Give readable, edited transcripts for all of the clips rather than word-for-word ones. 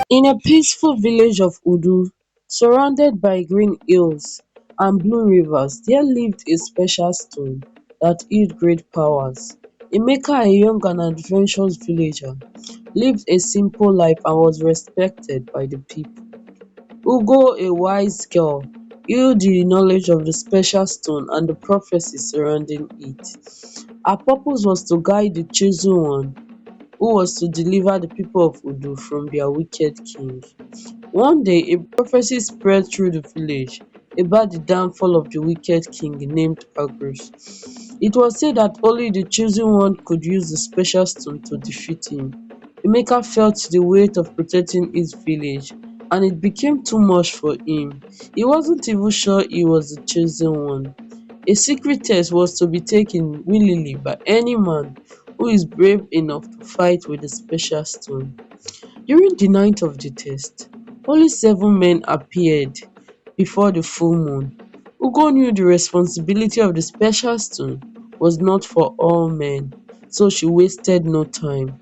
In a peaceful village of Udu, surrounded by green hills and blue rivers, there lived a special stone that held great powers. Emeka, a young and adventurous villager, lived a simple life and was respected by the people. Ugo, a wise girl, held the knowledge of the special stone and the prophecies surrounding it. Her purpose was to guide the chosen one, who was to deliver the people of Udu from their wicked king. One day, a prophecy spread through the village about the downfall of the wicked king named Argus. It was said that only the chosen one could use the special stone to defeat him. Emeka felt the weight of protecting his village, and it became too much for him. He wasn't even sure he was the chosen one. A secret test was to be taken willingly by any man who is brave enough to fight with the special stone. During the night of the test, only 7 men appeared before the full moon. Ugo knew the responsibility of the special stone was not for all men, so she wasted no time.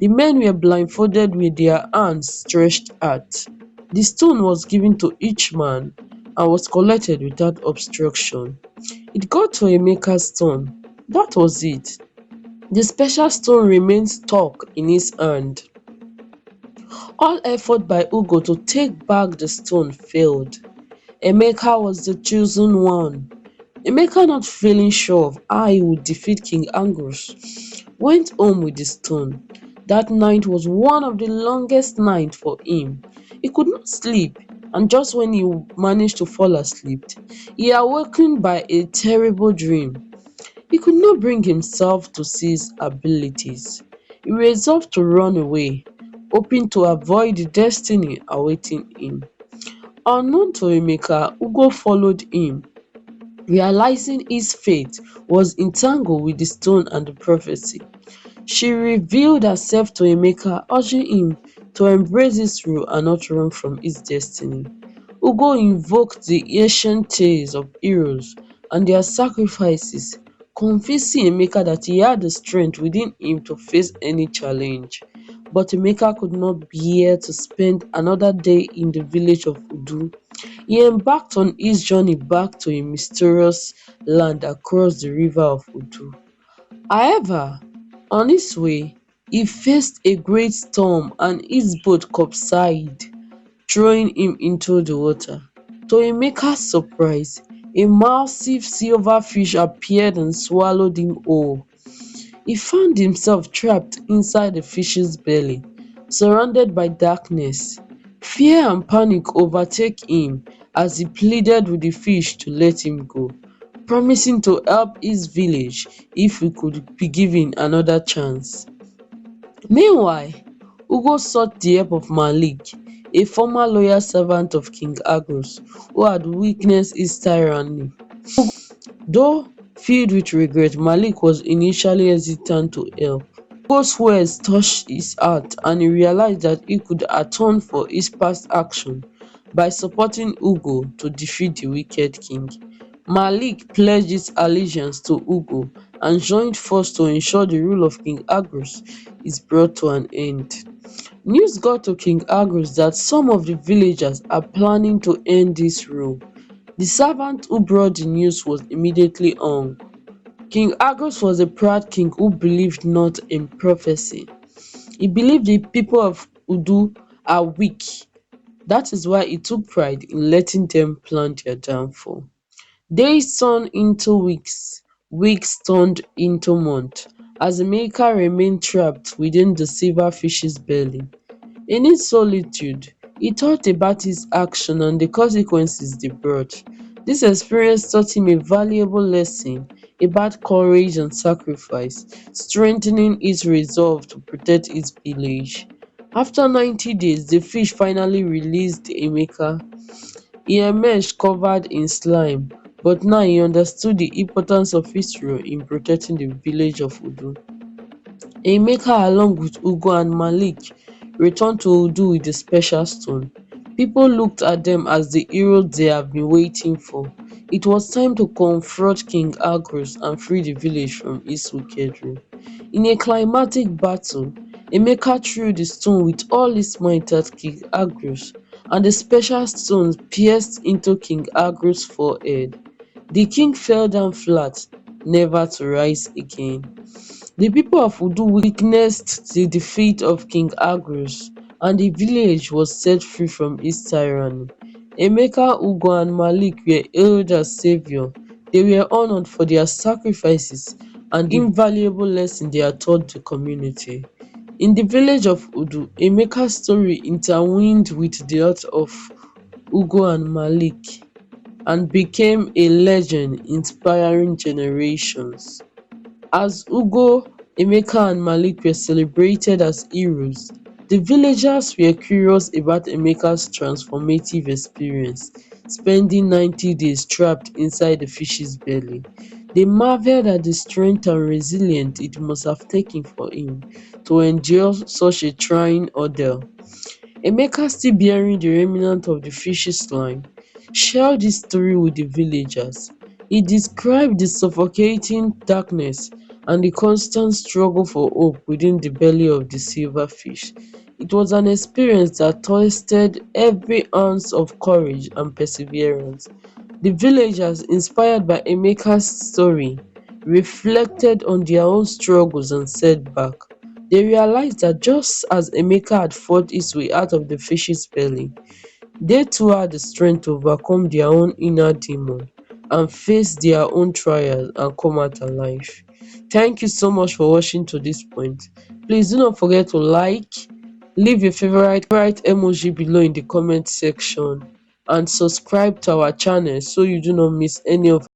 The men were blindfolded with their hands stretched out. The stone was given to each man and was collected without obstruction. It got to Emeka's turn. That was it. The special stone remained stuck in his hand. All effort by Ugo to take back the stone failed. Emeka was the chosen one. Emeka, not feeling sure of how he would defeat King Angus, went home with the stone. That night was one of the longest nights for him. He could not sleep, and just when he managed to fall asleep, he awakened by a terrible dream. He could not bring himself to see his abilities. He resolved to run away, hoping to avoid the destiny awaiting him. Unknown to Emeka, Ugo followed him, realizing his fate was entangled with the stone and the prophecy. She revealed herself to Emeka, urging him to embrace his rule and not run from his destiny. Ugo invoked the ancient tales of heroes and their sacrifices, convincing Emeka that he had the strength within him to face any challenge. But Emeka could not bear to spend another day in the village of Udu. He embarked on his journey back to a mysterious land across the river of Udu. However, on his way, he faced a great storm and his boat capsized, throwing him into the water. To Emeka's surprise, a massive silverfish appeared and swallowed him whole. He found himself trapped inside the fish's belly, surrounded by darkness. Fear and panic overtook him as he pleaded with the fish to let him go, promising to help his village if he could be given another chance. Meanwhile, Ugo sought the help of Malik, a former loyal servant of King Argus, who had witnessed his tyranny. Though filled with regret, Malik was initially hesitant to help. Ugo's words touched his heart, and he realized that he could atone for his past action by supporting Ugo to defeat the wicked king. Malik pledged his allegiance to Ugo and joined forces to ensure the rule of King Argus is brought to an end. News got to King Argus that some of the villagers are planning to end this rule. The servant who brought the news was immediately hung. King Argus was a proud king who believed not in prophecy. He believed the people of Udu are weak. That is why he took pride in letting them plan their downfall. Days turned into weeks, weeks turned into months, as Emeka remained trapped within the silverfish's belly. In his solitude, he thought about his actions and the consequences they brought. This experience taught him a valuable lesson about courage and sacrifice, strengthening his resolve to protect his village. After 90 days, the fish finally released Emeka. He emerged covered in slime, but now he understood the importance of his role in protecting the village of Udu. Emeka, along with Ugo and Malik, returned to Udu with the special stone. People looked at them as the heroes they have been waiting for. It was time to confront King Argus and free the village from his wicked rule. In a climatic battle, Emeka threw the stone with all his might at King Argus, and the special stone pierced into King Argus' forehead. The king fell down flat, never to rise again. The people of Udu witnessed the defeat of King Argus, and the village was set free from its tyranny. Emeka, Ugo and Malik were hailed as saviours. They were honoured for their sacrifices and the invaluable lesson they had taught the community. In the village of Udu, Emeka's story intertwined with that of Ugo and Malik and became a legend inspiring generations. As Ugo, Emeka and Malik were celebrated as heroes, the villagers were curious about Emeka's transformative experience, spending 90 days trapped inside the fish's belly. They marveled at the strength and resilience it must have taken for him to endure such a trying ordeal. Emeka, still bearing the remnants of the fish's line, shared his story with the villagers. He described the suffocating darkness and the constant struggle for hope within the belly of the silverfish. It was an experience that tested every ounce of courage and perseverance. The villagers, inspired by Emeka's story, reflected on their own struggles and setbacks. They realized that just as Emeka had fought his way out of the fish's belly, they too had the strength to overcome their own inner demon and face their own trials and come out alive. Thank you so much for watching to this point. Please do not forget to like, leave your favorite emoji below in the comment section, and subscribe to our channel so you do not miss any of